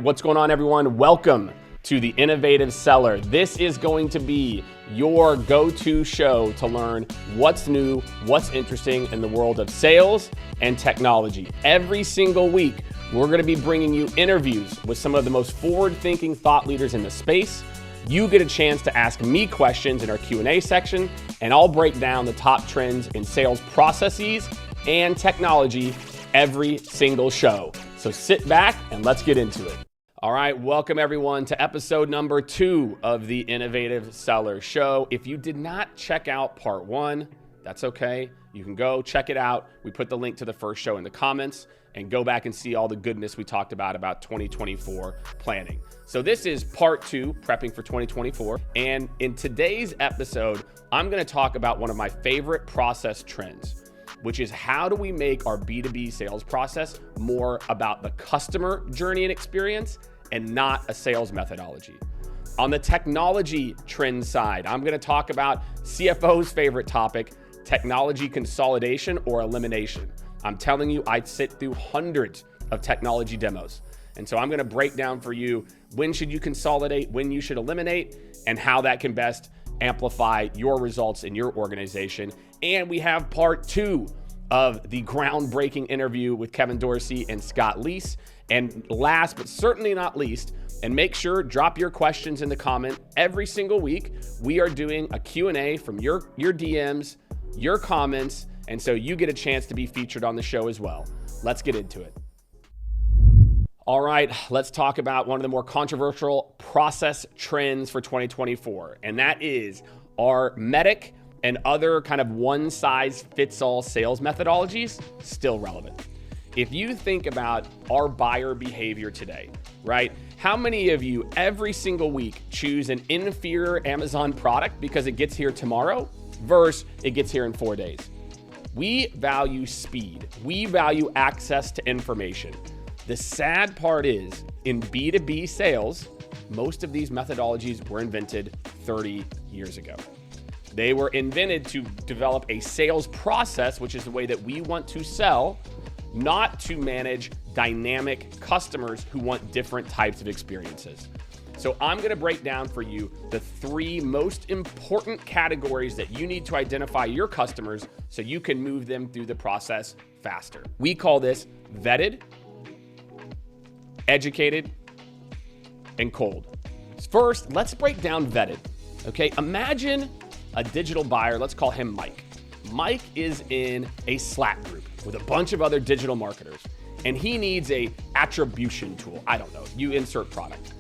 What's going on, everyone? Welcome to the Innovative Seller. This is going to be your go-to show to learn what's new, what's interesting in the world of sales and technology. Every single week, we're going to be bringing you interviews with some of the most forward-thinking thought leaders in the space. You get a chance to ask me questions in our Q&A section, and I'll break down the top trends in sales processes and technology every single show. So sit back and let's get into it. All right, welcome everyone to episode number 2 of the Innovative Seller Show. If you did not check out part 1, that's okay. You can go check it out. We put the link to the first show in the comments and go back and see all the goodness we talked about 2024 planning. So this is part 2, prepping for 2024. And in today's episode, I'm gonna talk about one of my favorite process trends, which is how do we make our B2B sales process more about the customer journey and experience and not a sales methodology. On the technology trend side, I'm gonna talk about CFO's favorite topic, technology consolidation or elimination. I'm telling you, I sit through hundreds of technology demos. And so I'm gonna break down for you when should you consolidate, when you should eliminate, and how that can best amplify your results in your organization. And we have part 2 of the groundbreaking interview with Dorsey and Scott Leese. And last but certainly not least, and make sure drop your questions in the comment every single week. We are doing a Q&A from your DMs, your comments, and so you get a chance to be featured on the show as well. Let's get into it. All right, let's talk about one of the more controversial process trends for 2024, and that is our MEDDIC and other kind of one-size-fits-all sales methodologies still relevant. If you think about our buyer behavior today, right? How many of you every single week choose an inferior Amazon product because it gets here tomorrow versus it gets here in 4 days? We value speed. We value access to information. The sad part is, in B2B sales, most of these methodologies were invented 30 years ago. They were invented to develop a sales process, which is the way that we want to sell, not to manage dynamic customers who want different types of experiences. So I'm gonna break down for you the 3 most important categories that you need to identify your customers so you can move them through the process faster. We call this vetted, educated, and cold. First, let's break down vetted. Okay, imagine a digital buyer, let's call him Mike. Mike is in a Slack group with a bunch of other digital marketers, and he needs a attribution tool. I don't know, you insert product.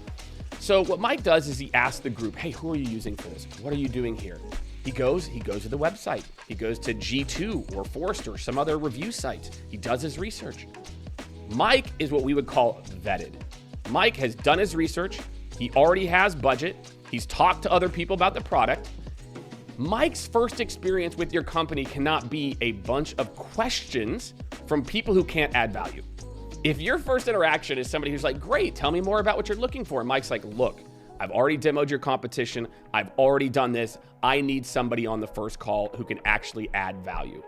So what Mike does is he asks the group, hey, who are you using for this? What are you doing here? He goes to the website. He goes to G2 or Forrester or some other review site. He does his research. Mike is what we would call vetted. Mike has done his research. He already has budget. He's talked to other people about the product. Mike's first experience with your company cannot be a bunch of questions from people who can't add value. If your first interaction is somebody who's like, great, tell me more about what you're looking for. And Mike's like, look, I've already demoed your competition. I've already done this. I need somebody on the first call who can actually add value.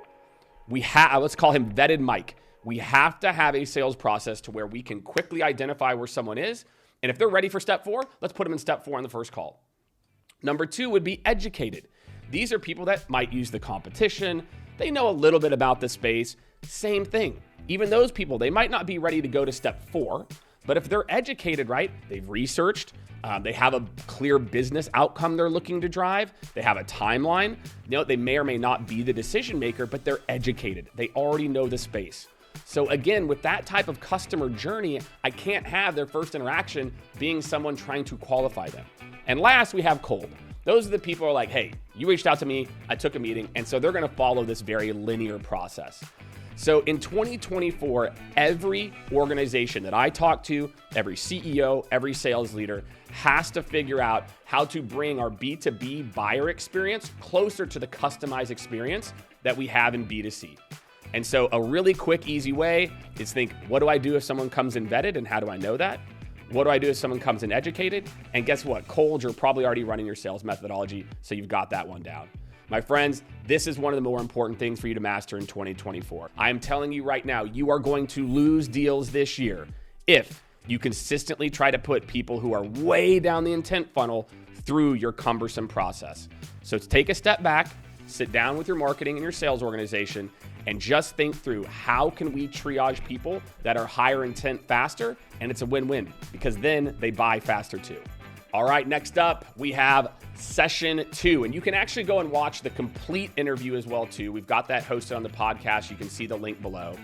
Let's call him vetted Mike. We have to have a sales process to where we can quickly identify where someone is. And if they're ready for step 4, let's put them in step 4 on the first call. Number 2 would be educated. These are people that might use the competition. They know a little bit about the space. Same thing. Even those people, they might not be ready to go to step 4, but if they're educated, right, they've researched, they have a clear business outcome they're looking to drive, they have a timeline, they may or may not be the decision maker, but they're educated. They already know the space. So again, with that type of customer journey, I can't have their first interaction being someone trying to qualify them. And last, we have cold. Those are the people who are like, hey, you reached out to me, I took a meeting, and so they're gonna follow this very linear process. So in 2024, every organization that I talk to, every CEO, every sales leader has to figure out how to bring our B2B buyer experience closer to the customized experience that we have in B2C. And so a really quick, easy way is think, what do I do if someone comes in vetted, and how do I know that? What do I do if someone comes in educated? And guess what? Cold, you're probably already running your sales methodology, so you've got that one down. My friends, this is one of the more important things for you to master in 2024. I am telling you right now, you are going to lose deals this year if You consistently try to put people who are way down the intent funnel through your cumbersome process. So take a step back, sit down with your marketing and your sales organization, and just think through how can we triage people that are higher intent faster, and it's a win-win because then they buy faster too. All right, next up, we have session 2, and you can actually go and watch the complete interview as well too. We've got that hosted on the podcast. You can see the link below.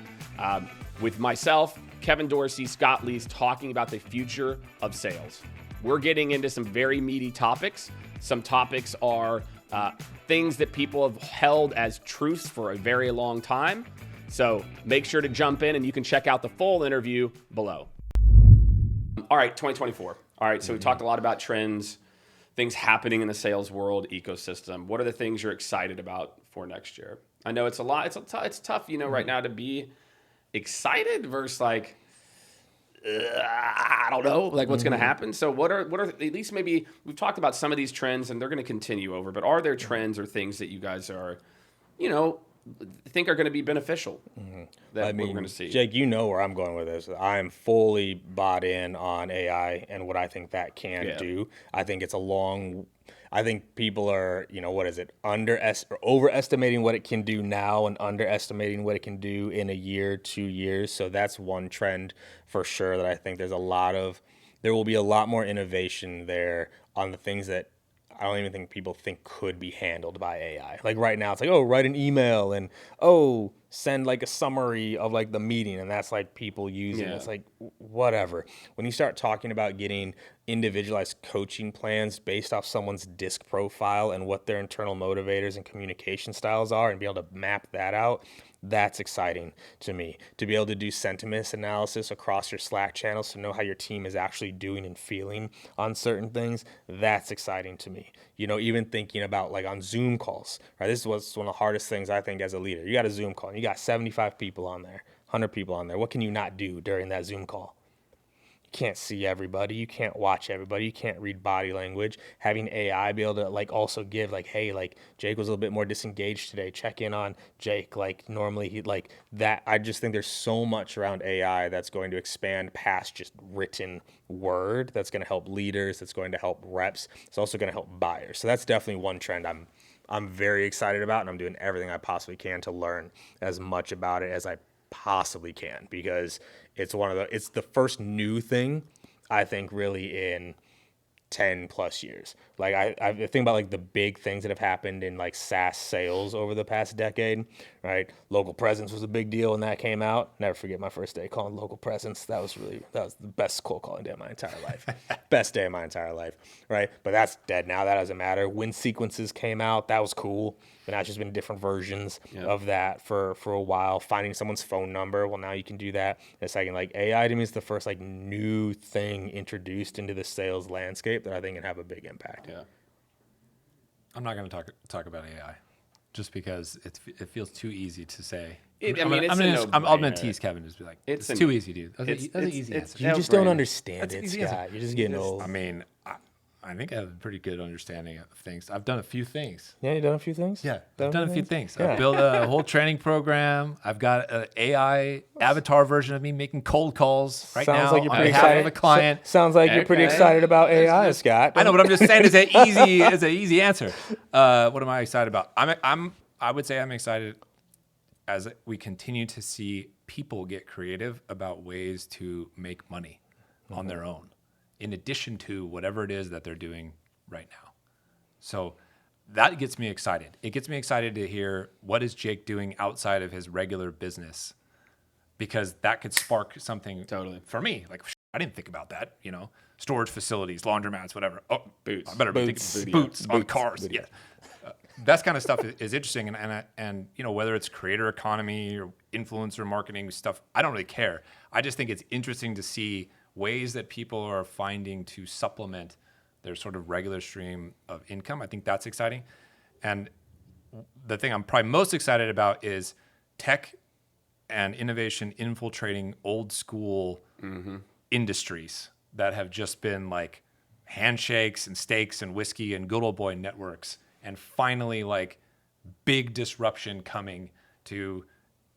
With myself, Kevin Dorsey, Scott Leese, talking about the future of sales. We're getting into some very meaty topics. Some topics are things that people have held as truths for a very long time. So make sure to jump in and you can check out the full interview below. All right, 2024. All right, so we talked a lot about trends, things happening in the sales world, ecosystem. What are the things you're excited about for next year? I know it's a lot. It's tough, right now to be excited versus like, I don't know, like what's going to happen. So what are at least maybe we've talked about some of these trends and they're going to continue over, but are there trends or things that you guys are, think are going to be beneficial that we're going to see? Jake, you know where I'm going with this. I'm fully bought in on AI and what I think that can do. I think I think people are, overestimating what it can do now and underestimating what it can do in a year, 2 years. So that's one trend for sure that I think there will be a lot more innovation there on the things that I don't even think people think could be handled by AI. Like right now, it's like, write an email and, send like a summary of like the meeting. And that's like people using it. It's like, whatever. When you start talking about getting individualized coaching plans based off someone's DISC profile and what their internal motivators and communication styles are and be able to map that out, that's exciting to me. To be able to do sentiment analysis across your Slack channels to know how your team is actually doing and feeling on certain things, that's exciting to me. Even thinking about like on Zoom calls, right? This is what's one of the hardest things I think as a leader. You got a Zoom call and you got 75 people on there, 100 people on there. What can you not do during that Zoom call? Can't see everybody. You can't watch everybody. You can't read body language. Having AI be able to like also give like, hey, like Jake was a little bit more disengaged today. Check in on Jake. Like normally he'd like that. I just think there's so much around AI that's going to expand past just written word. That's going to help leaders. That's going to help reps. It's also going to help buyers. So that's definitely one trend I'm very excited about, and I'm doing everything I possibly can to learn as much about it as I possibly can, because it's the first new thing I think really in 10 plus years. Like I think about like the big things that have happened in like SaaS sales over the past decade, right? Local presence was a big deal when that came out. Never forget my first day calling local presence. That was the best cold calling day of my entire life. Best day of my entire life, right? But that's dead now. That doesn't matter. When sequences came out, that was cool. But now it's just been different versions of that for a while. Finding someone's phone number, well, now you can do that in a second. Like AI to me is the first like new thing introduced into the sales landscape that I think can have a big impact. Yeah. I'm not going to talk about AI, just because it feels too easy to say. I'm going to tease Kevin, just be like, it's an- too easy, dude. That's an easy answer. You just don't understand it, easy Scott. You're just getting old. I mean, I think I have a pretty good understanding of things. I've done a few things. Yeah, you done a few things? Yeah, I've done a few things. Yeah. I've built a whole training program. I've got an AI avatar version of me making cold calls right now like you're on pretty behalf excited. of a client. Sounds like you're pretty excited about AI, Scott. I know, but I'm just saying it's an easy answer. What am I excited about? I would say I'm excited as we continue to see people get creative about ways to make money on their own, in addition to whatever it is that they're doing right now. So that gets me excited. It gets me excited to hear what is Jake doing outside of his regular business, because that could spark something for me. Like, I didn't think about that, storage facilities, laundromats, whatever. Oh, boots. I better be thinking boots on cars. Yeah. That kind of stuff is interesting. And whether it's creator economy or influencer marketing stuff, I don't really care. I just think it's interesting to see ways that people are finding to supplement their sort of regular stream of income. I think that's exciting. And the thing I'm probably most excited about is tech and innovation infiltrating old school industries that have just been like handshakes and steaks and whiskey and good old boy networks. And finally, like big disruption coming to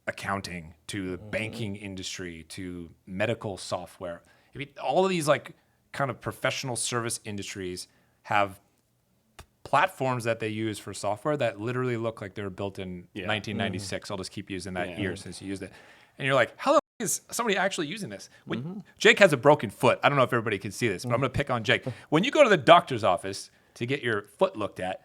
accounting, to the banking industry, to medical software. I mean, all of these like kind of professional service industries have platforms that they use for software that literally look like they were built in 1996. I'll just keep using that year since you used it. And you're like, how the f- is somebody actually using this? When Jake has a broken foot. I don't know if everybody can see this, but I'm going to pick on Jake. When you go to the doctor's office to get your foot looked at,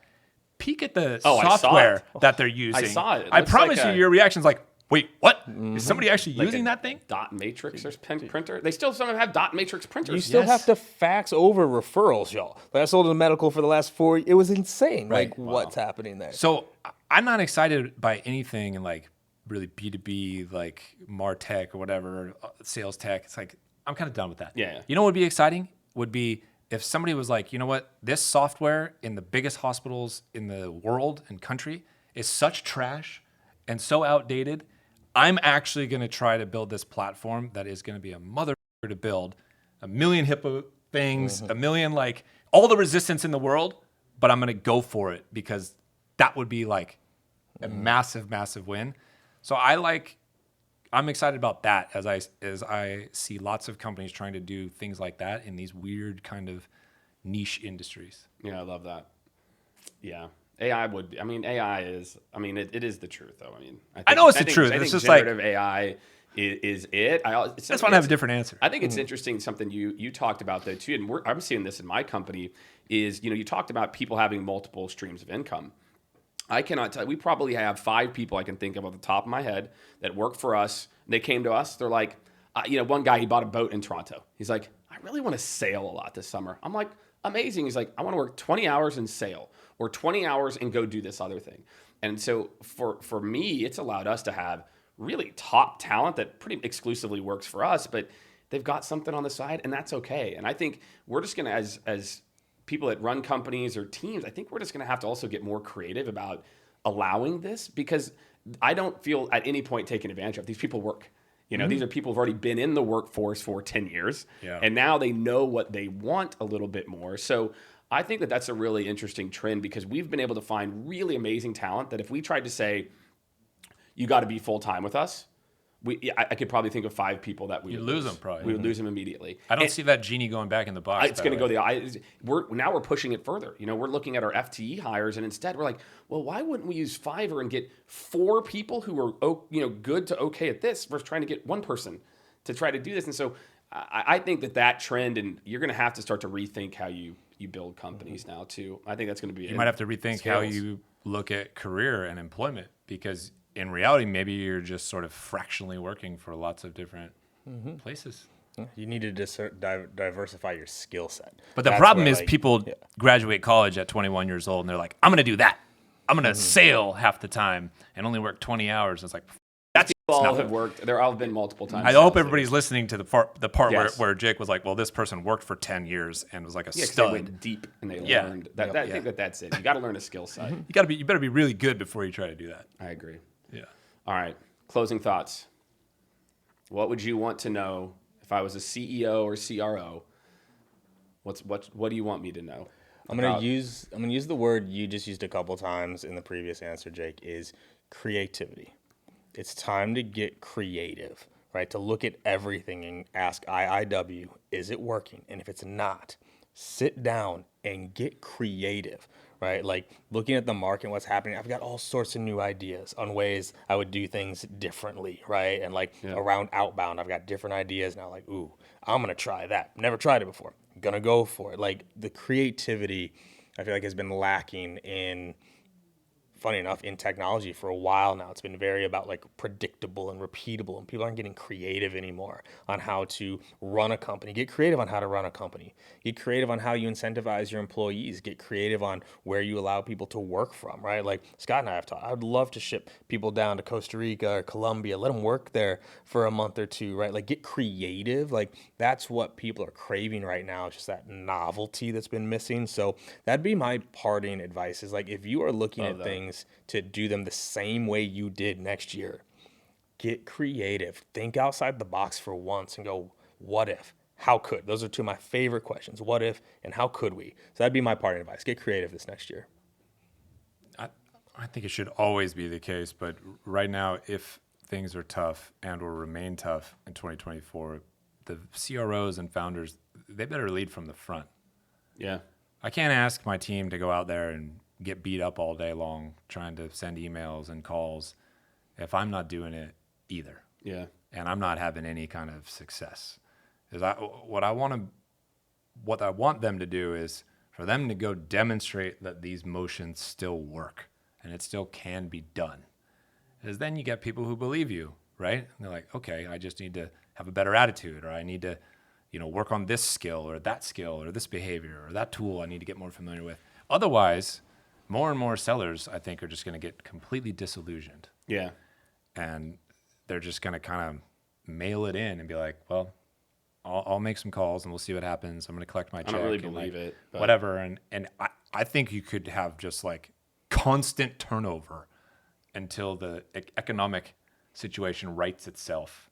peek at the I saw software it. that they're using. I saw it. It I looks promise like you, a- your reaction's like, wait, what? Is somebody actually Like using a that thing? dot matrix or printer. They still some of them have dot matrix printers. You still Yes. have to fax over referrals, y'all. Like I sold in medical for the last 4 years. It was insane. Like what's happening there? So I'm not excited by anything in like really B2B, like MarTech or whatever, sales tech. It's like, I'm kind of done with that. Yeah. You know what would be exciting? Would be if somebody was like, you know what, this software in the biggest hospitals in the world and country is such trash and so outdated. I'm actually going to try to build this platform that is going to be a mother to build a million HIPAA things, a million like all the resistance in the world, but I'm going to go for it because that would be like a massive, massive win. So I'm excited about that as I see lots of companies trying to do things like that in these weird kind of niche industries. Yeah, I love that. Yeah. AI is, it is the truth though. I know it's the truth. I It's think just like- generative AI is it. I just want to have a different answer. I think it's interesting something you talked about though too, and I'm seeing this in my company is, you talked about people having multiple streams of income. I cannot tell you, we probably have 5 people I can think of off the top of my head that work for us. They came to us, they're like, one guy, he bought a boat in Toronto. He's like, I really want to sail a lot this summer. I'm like, amazing. He's like, I want to work 20 hours and sail or 20 hours and go do this other thing. And so for me, it's allowed us to have really top talent that pretty exclusively works for us, but they've got something on the side and that's okay. And I think we're just going to, as people that run companies or teams, I think we're just going to have to also get more creative about allowing this because I don't feel at any point taken advantage of. These people work. These are people who've already been in the workforce for 10 years and now they know what they want a little bit more. So I think that that's a really interesting trend because we've been able to find really amazing talent that if we tried to say, you got to be full-time with us, I could probably think of 5 people that we would lose them probably. We would lose them immediately. I don't see that genie going back in the box. It's going to go we're pushing it further. We're looking at our FTE hires, and instead we're like, well, why wouldn't we use Fiverr and get 4 people who are good to okay at this versus trying to get 1 person to try to do this? And so I think that trend, and you're going to have to start to rethink how you build companies now too. I think that's going to be. You might have to rethink how you look at career and employment because in reality, maybe you're just sort of fractionally working for lots of different places. You need to diversify your skill set. But the problem is people graduate college at 21 years old and they're like, I'm going to do that. I'm going to sail half the time and only work 20 hours. It's like, that's all have worked. There have been multiple times. I hope everybody's listening to the part Yes. where Jake was like, well, this person worked for 10 years and was like a 'cause they stud. went deep and they learned. I think that's it. You got to learn a skill set. You better be really good before you try to do that. I agree. Yeah. All right. Closing thoughts. What would you want to know if I was a CEO or CRO? What do you want me to know? I'm gonna use the word you just used a couple times in the previous answer, Jake, is creativity. It's time to get creative, right? To look at everything and ask IIW, is it working? And if it's not, sit down and get creative, right? Like looking at the market, what's happening. I've got all sorts of new ideas on ways I would do things differently, right? And around outbound, I've got different ideas now. Like, ooh, I'm gonna try that. Never tried it before. I'm gonna go for it. Like the creativity, I feel like has been lacking in. Funny enough, in technology for a while now, it's been very about like predictable and repeatable, and people aren't getting creative anymore on how to run a company. Get creative on how to run a company. Get creative on how you incentivize your employees. Get creative on where you allow people to work from, right? Like Scott and I have talked. I would love to ship people down to Costa Rica or Colombia, let them work there for a month or 2, right? Like get creative. Like that's what people are craving right now. It's just that novelty that's been missing. So that'd be my parting advice is like, if you are looking at things to do them the same way you did next year, get creative. Think outside the box for once and go, what if? How could? Those are 2 of my favorite questions. What if and how could we? So that'd be my parting advice. Get creative this next year. I think it should always be the case, but right now, if things are tough and will remain tough in 2024, the CROs and founders, they better lead from the front. Yeah. I can't ask my team to go out there and get beat up all day long trying to send emails and calls if I'm not doing it either. Yeah. And I'm not having any kind of success. What I want them to do is for them to go demonstrate that these motions still work and it still can be done. Because then you get people who believe you, right? And they're like, okay, I just need to have a better attitude, or I need to, work on this skill or this behavior or that tool I need to get more familiar with. Otherwise, more and more sellers, I think, are just going to get completely disillusioned. Yeah. And they're just going to kind of mail it in and be like, well, I'll make some calls and we'll see what happens. I'm going to collect my check. I don't really and believe it. But whatever. And I think you could have just like constant turnover until the economic situation rights itself.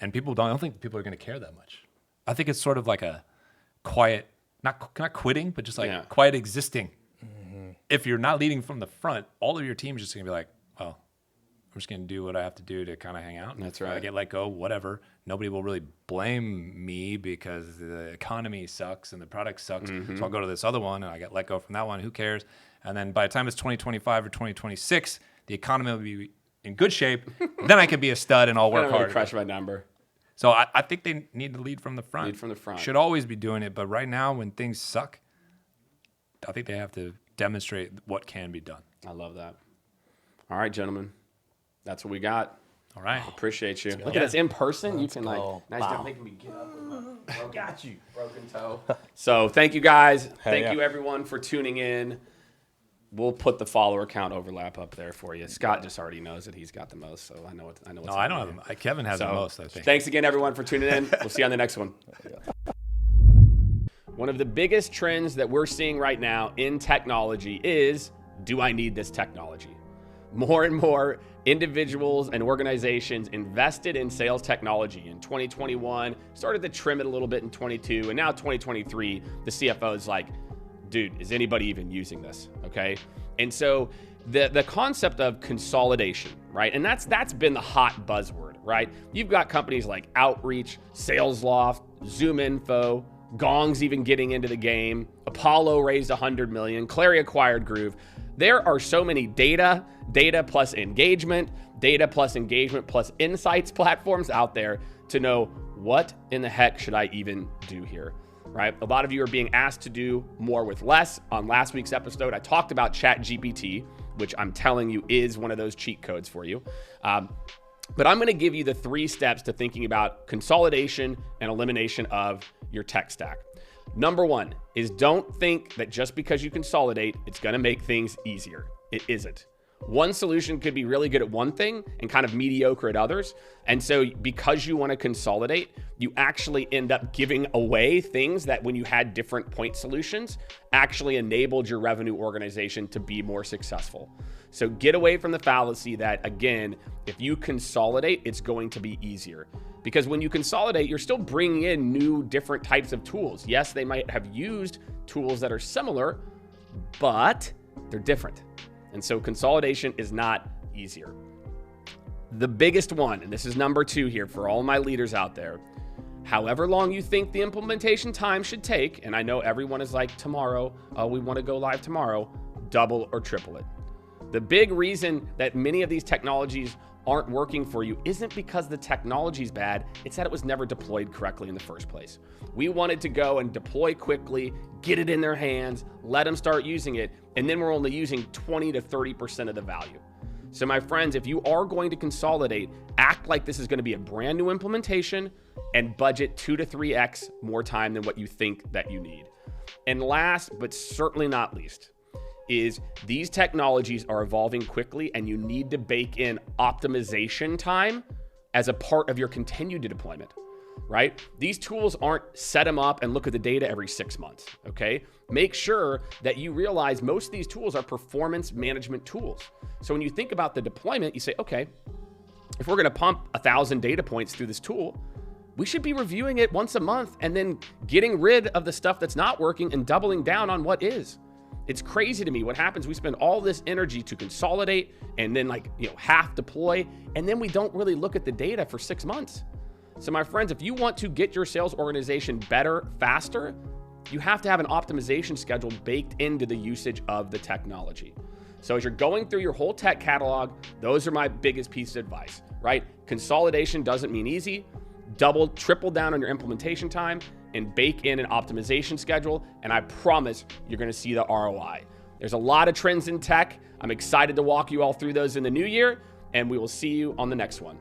And I don't think people are going to care that much. I think it's sort of like a quiet, not quitting, but just like quiet existing. Mm-hmm. If you're not leading from the front, all of your team is just going to be like, well, I'm just going to do what I have to do to kind of hang out. And that's right. If I get let go, whatever. Nobody will really blame me because the economy sucks and the product sucks. Mm-hmm. So I'll go to this other one and I get let go from that one. Who cares? And then by the time it's 2025 or 2026, the economy will be in good shape. Then I can be a stud and I'll work really hard. Crush my number. So I think they need to lead from the front. Lead from the front. Should always be doing it. But right now, when things suck, I think they have to demonstrate what can be done. I love that. All right, gentlemen. That's what we got. All right. Appreciate you. Look at us in person. Let's you can go. nice Wow. job making me get up with my broken toe. So thank you guys. Thank you everyone for tuning in. We'll put the follower count overlap up there for you. Scott just already knows that he's got the most, so I know what's No, I don't have them. Kevin has the most, I think. Thanks again, everyone, for tuning in. We'll see you on the next one. One of the biggest trends that we're seeing right now in technology is, do I need this technology? More and more individuals and organizations invested in sales technology in 2021, started to trim it a little bit in 22, and now 2023, the CFO is like, dude, is anybody even using this? Okay. And so the concept of consolidation, right? And that's been the hot buzzword, right? You've got companies like Outreach, SalesLoft, ZoomInfo, Gong's even getting into the game. Apollo raised $100 million. Clary acquired Groove. There are so many data plus engagement plus insights platforms out there to know what in the heck should I even do here, right? A lot of you are being asked to do more with less. On last week's episode, I talked about ChatGPT, which I'm telling you is one of those cheat codes for you. But I'm going to give you the 3 steps to thinking about consolidation and elimination of your tech stack. Number 1 is don't think that just because you consolidate, it's going to make things easier. It isn't. One solution could be really good at one thing and kind of mediocre at others. And so because you want to consolidate, you actually end up giving away things that when you had different point solutions actually enabled your revenue organization to be more successful. So get away from the fallacy that, again, if you consolidate, it's going to be easier. Because when you consolidate, you're still bringing in new, different types of tools. Yes, they might have used tools that are similar, but they're different. And so consolidation is not easier. The biggest one, and this is number 2 here for all my leaders out there, however long you think the implementation time should take, and I know everyone is like, tomorrow, we want to go live tomorrow, double or triple it. The big reason that many of these technologies aren't working for you isn't because the technology is bad, it's that it was never deployed correctly in the first place. We wanted to go and deploy quickly, get it in their hands, let them start using it, and then we're only using 20 to 30% of the value. So my friends, if you are going to consolidate, act like this is going to be a brand new implementation and budget 2 to 3x more time than what you think that you need. And last, but certainly not least, is these technologies are evolving quickly and you need to bake in optimization time as a part of your continued deployment, right? These tools aren't set them up and look at the data every 6 months, okay? Make sure that you realize most of these tools are performance management tools. So when you think about the deployment, you say, okay, if we're gonna pump 1,000 data points through this tool, we should be reviewing it once a month and then getting rid of the stuff that's not working and doubling down on what is. It's crazy to me what happens. We spend all this energy to consolidate and then half deploy, and then we don't really look at the data for 6 months. So my friends, if you want to get your sales organization better, faster, you have to have an optimization schedule baked into the usage of the technology. So as you're going through your whole tech catalog, those are my biggest pieces of advice, right? Consolidation doesn't mean easy. Double, triple down on your implementation time and bake in an optimization schedule. And I promise you're gonna see the ROI. There's a lot of trends in tech. I'm excited to walk you all through those in the new year, and we will see you on the next one.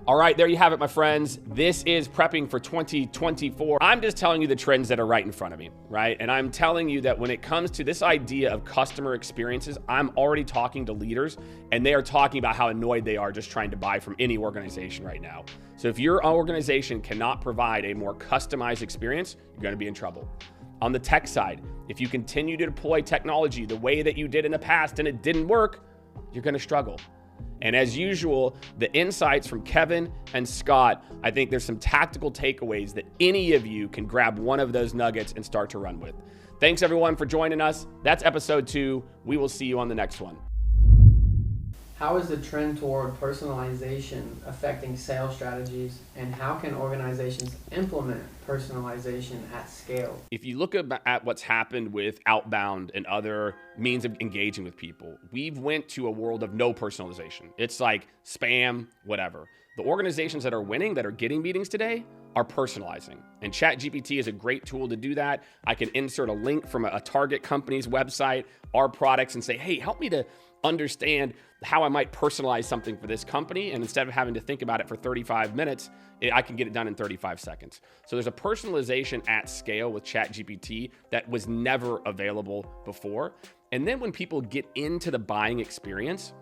All right, there you have it, my friends. This is prepping for 2024. I'm just telling you the trends that are right in front of me, right? And I'm telling you that when it comes to this idea of customer experiences, I'm already talking to leaders, and they are talking about how annoyed they are just trying to buy from any organization right now. So if your organization cannot provide a more customized experience, you're gonna be in trouble. On the tech side, if you continue to deploy technology the way that you did in the past and it didn't work, you're gonna struggle. And as usual, the insights from Kevin and Scott, I think there's some tactical takeaways that any of you can grab one of those nuggets and start to run with. Thanks everyone for joining us. That's episode 2. We will see you on the next one. How is the trend toward personalization affecting sales strategies, and how can organizations implement personalization at scale? If you look at what's happened with outbound and other means of engaging with people, we've went to a world of no personalization. It's like spam, whatever. The organizations that are winning, that are getting meetings today, are personalizing. And ChatGPT is a great tool to do that. I can insert a link from a target company's website, our products, and say, hey, help me to understand how I might personalize something for this company. And instead of having to think about it for 35 minutes, I can get it done in 35 seconds. So there's a personalization at scale with ChatGPT that was never available before. And then when people get into the buying experience,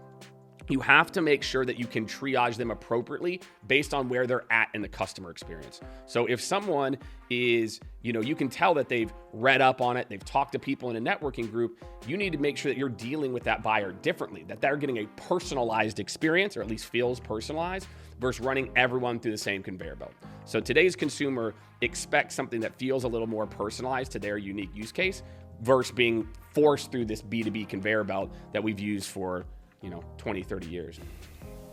you have to make sure that you can triage them appropriately based on where they're at in the customer experience. So if someone is, you can tell that they've read up on it, they've talked to people in a networking group, you need to make sure that you're dealing with that buyer differently, that they're getting a personalized experience, or at least feels personalized, versus running everyone through the same conveyor belt. So today's consumer expects something that feels a little more personalized to their unique use case versus being forced through this B2B conveyor belt that we've used for 20, 30 years.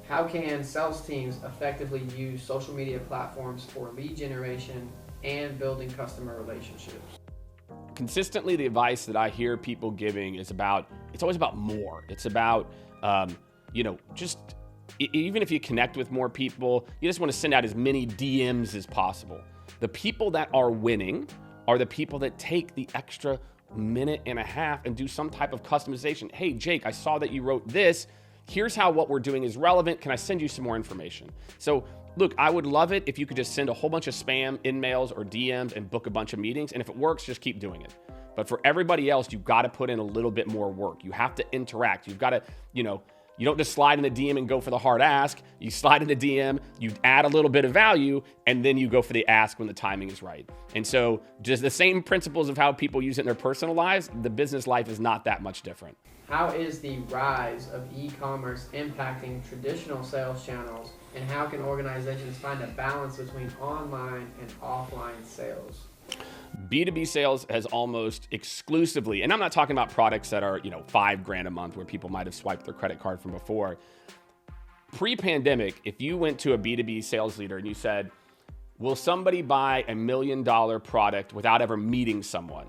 How can sales teams effectively use social media platforms for lead generation and building customer relationships? Consistently, the advice that I hear people giving is it's always about more. It's about, even if you connect with more people, you just want to send out as many DMs as possible. The people that are winning are the people that take the extra minute and a half and do some type of customization. Hey, Jake, I saw that you wrote this. Here's how what we're doing is relevant. Can I send you some more information? So look, I would love it if you could just send a whole bunch of spam emails or DMs and book a bunch of meetings. And if it works, just keep doing it. But for everybody else, you've got to put in a little bit more work. You have to interact. You've got to, you don't just slide in the DM and go for the hard ask. You slide in the DM, you add a little bit of value, and then you go for the ask when the timing is right. And so just the same principles of how people use it in their personal lives, the business life is not that much different. How is the rise of e-commerce impacting traditional sales channels, and how can organizations find a balance between online and offline sales? B2B sales has almost exclusively, and I'm not talking about products that are, $5,000 a month where people might have swiped their credit card from before. Pre-pandemic, if you went to a B2B sales leader and you said, will somebody buy $1 million product without ever meeting someone?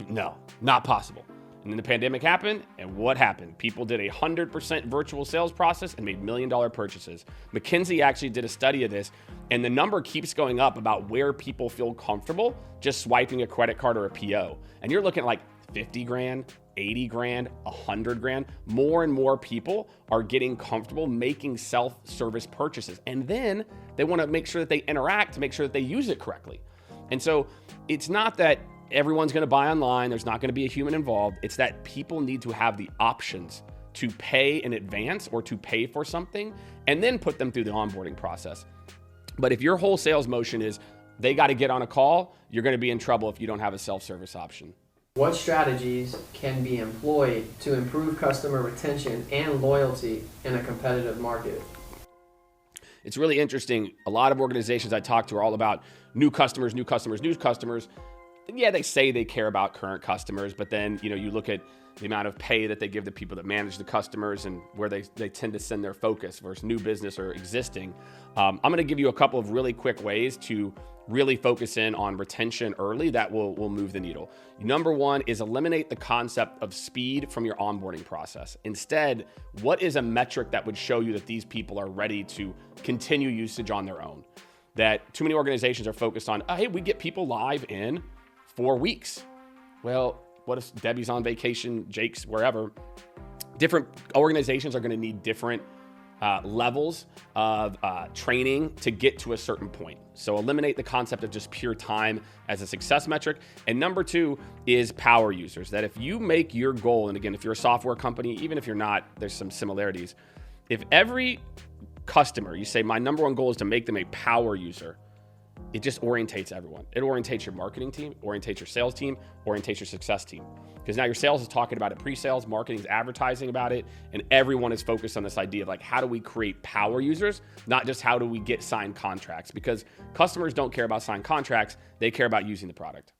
No, not possible. And then the pandemic happened, and what happened? People did 100% virtual sales process and made $1 million purchases. McKinsey actually did a study of this, and the number keeps going up about where people feel comfortable just swiping a credit card or a PO. And you're looking at like 50 grand, 80 grand, 100 grand. More and more people are getting comfortable making self-service purchases. And then they want to make sure that they interact to make sure that they use it correctly. And so it's not that everyone's going to buy online. There's not going to be a human involved. It's that people need to have the options to pay in advance or to pay for something and then put them through the onboarding process. But if your whole sales motion is they got to get on a call, you're going to be in trouble if you don't have a self-service option. What strategies can be employed to improve customer retention and loyalty in a competitive market? It's really interesting. A lot of organizations I talk to are all about new customers, new customers, new customers. yeah, they say they care about current customers, but then, you look at the amount of pay that they give the people that manage the customers and where they tend to send their focus versus new business or existing. I'm going to give you a couple of really quick ways to really focus in on retention early that will move the needle. Number one is eliminate the concept of speed from your onboarding process. Instead, what is a metric that would show you that these people are ready to continue usage on their own? That too many organizations are focused on, hey, we get people live in 4 weeks. Well, what if Debbie's on vacation, Jake's wherever? Different organizations are going to need different levels of training to get to a certain point. So eliminate the concept of just pure time as a success metric. And number two is power users. That if you make your goal, and again, if you're a software company, even if you're not, there's some similarities. If every customer, you say, my number one goal is to make them a power user, it just orientates everyone. It orientates your marketing team, orientates your sales team, orientates your success team. Because now your sales is talking about it pre-sales, marketing is advertising about it, and everyone is focused on this idea of like, how do we create power users, not just how do we get signed contracts? Because customers don't care about signed contracts, they care about using the product.